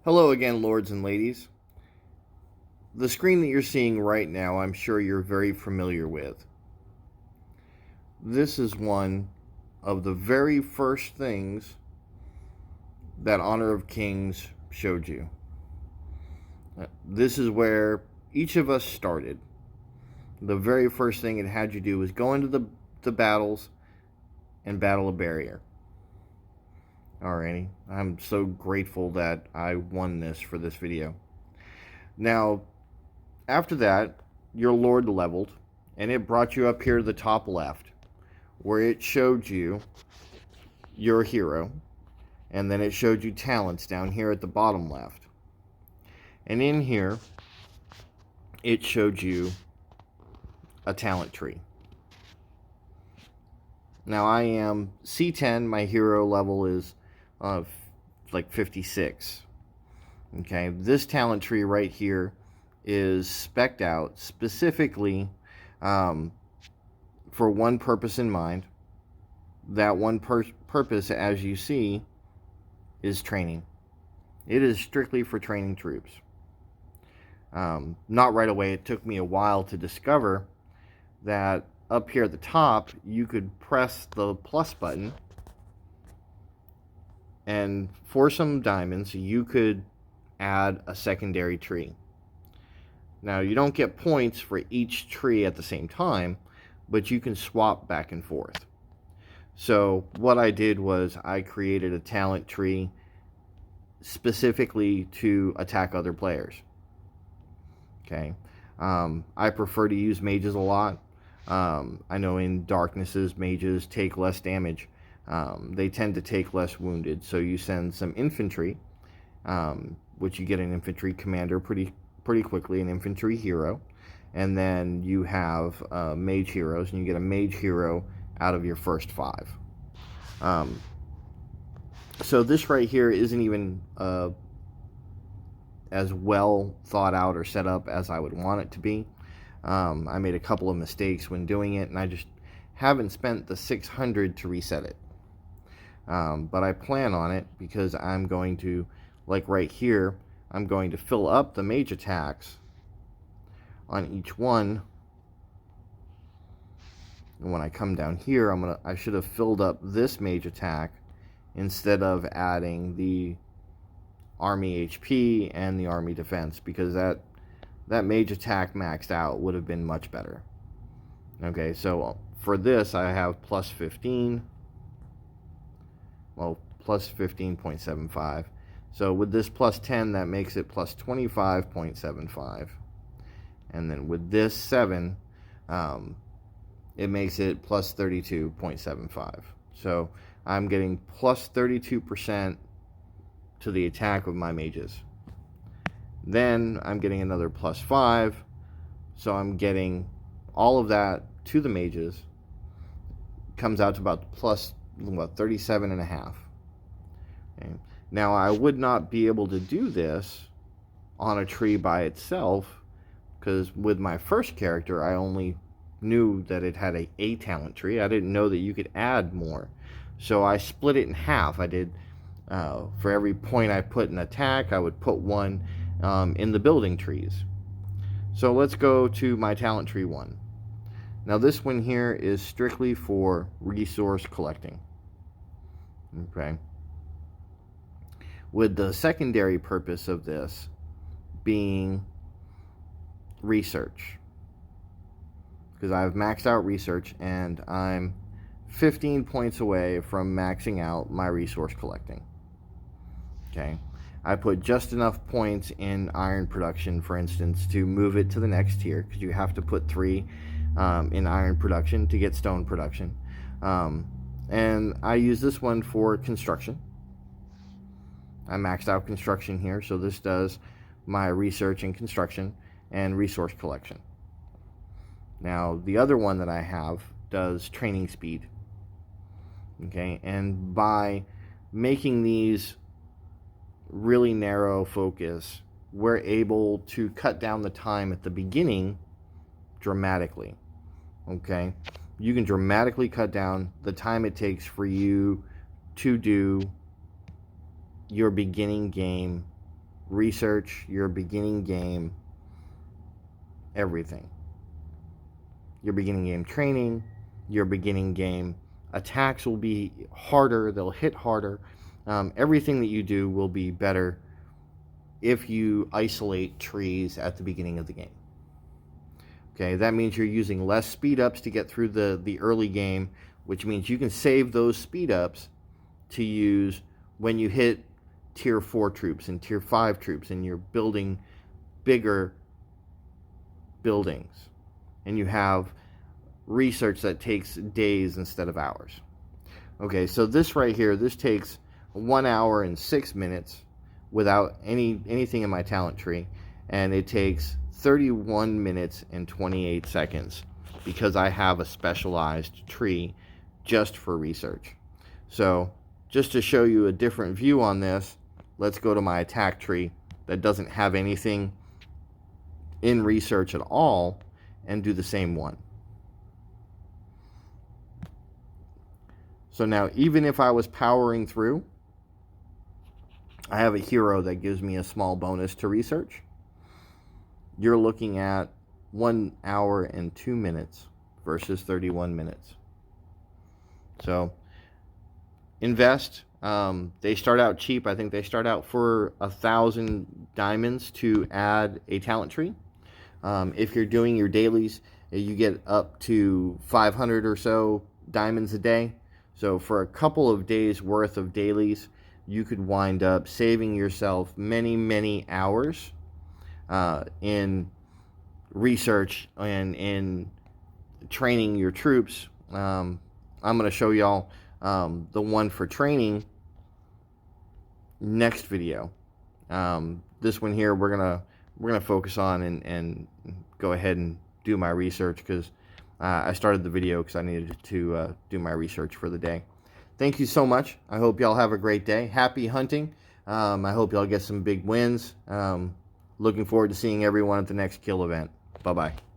Hello again, lords and ladies. The screen that you're seeing right now, I'm sure you're very familiar with. This is one of the very first things that Honor of Kings showed you. This is where each of us started. The very first thing it had you do was go into the battles and battle a barrier. Alrighty, I'm so grateful that I won this for this video. Now, after that, your lord leveled, and it brought you up here to the top left, where it showed you your hero, and then it showed you talents down here at the bottom left. And in here, it showed you a talent tree. Now I am C10, my hero level is like 56. Okay, this talent tree right here is specced out specifically for one purpose in mind. That one purpose, as you see, is training. It is strictly for training troops. Not right away. It took me a while to discover that up here at the top, you could press the plus button, and for some diamonds, you could add a secondary tree. Now, you don't get points for each tree at the same time, but you can swap back and forth. So what I did was I created a talent tree specifically to attack other players. Okay, I prefer to use mages a lot. I know in darknesses, mages take less damage. They tend to take less wounded. So you send some infantry, which you get an infantry commander pretty quickly, an infantry hero, and then you have mage heroes, and you get a mage hero out of your first 5. So this right here isn't even as well thought out or set up as I would want it to be. I made a couple of mistakes when doing it, and I just haven't spent the 600 to reset it. But I plan on it because I'm going to, like right here, I'm going to fill up the mage attacks on each one. And when I come down here, I should have filled up this mage attack instead of adding the army HP and the army defense, because that mage attack maxed out would have been much better. Okay, so for this I have plus 15. Well, plus 15.75. So with this plus 10, that makes it plus 25.75. And then with this 7, it makes it plus 32.75. So I'm getting plus 32% to the attack of my mages. Then I'm getting another plus 5. So I'm getting all of that to the mages. Comes out to about plus 37 and a half. Okay. Now I would not be able to do this on a tree by itself, because with my first character I only knew that it had a talent tree. I didn't know that you could add more, so I split it in half. I did for every point I put in attack, I would put one in the building trees. So let's go to my talent tree 1. Now this one here is strictly for resource collecting. Okay. With the secondary purpose of this being research, because I've maxed out research and I'm 15 points away from maxing out my resource collecting. Okay, I put just enough points in iron production, for instance, to move it to the next tier, because you have to put 3 in iron production to get stone production. And I use this one for construction. I maxed out construction here, so this does my research and construction and resource collection. Now the other one that I have does training speed. Okay, and by making these really narrow focus, we're able to cut down the time at the beginning dramatically. Okay, you can dramatically cut down the time it takes for you to do your beginning game research, your beginning game, everything. Your beginning game training, your beginning game attacks will be harder, they'll hit harder. Everything that you do will be better if you isolate trees at the beginning of the game. Okay, that means you're using less speed ups to get through the early game, which means you can save those speed ups to use when you hit tier 4 troops and tier 5 troops and you're building bigger buildings and you have research that takes days instead of hours. Okay, so this right here, this takes 1 hour and 6 minutes without anything in my talent tree, and it takes 31 minutes and 28 seconds because I have a specialized tree just for research. So just to show you a different view on this, let's go to my attack tree that doesn't have anything in research at all and do the same one. So now, even if I was powering through, I have a hero that gives me a small bonus to research. You're looking at 1 hour and 2 minutes versus 31 minutes. So invest. They start out cheap. I think they start out for 1,000 diamonds to add a talent tree. If you're doing your dailies, you get up to 500 or so diamonds a day. So for a couple of days worth of dailies, you could wind up saving yourself many, many hours in research and in training your troops. I'm going to show y'all the one for training next video. This one here we're gonna focus on and go ahead and do my research, because I started the video because I needed to do my research for the day. Thank you so much. I hope y'all have a great day. Happy hunting. I hope y'all get some big wins. Looking forward to seeing everyone at the next kill event. Bye-bye.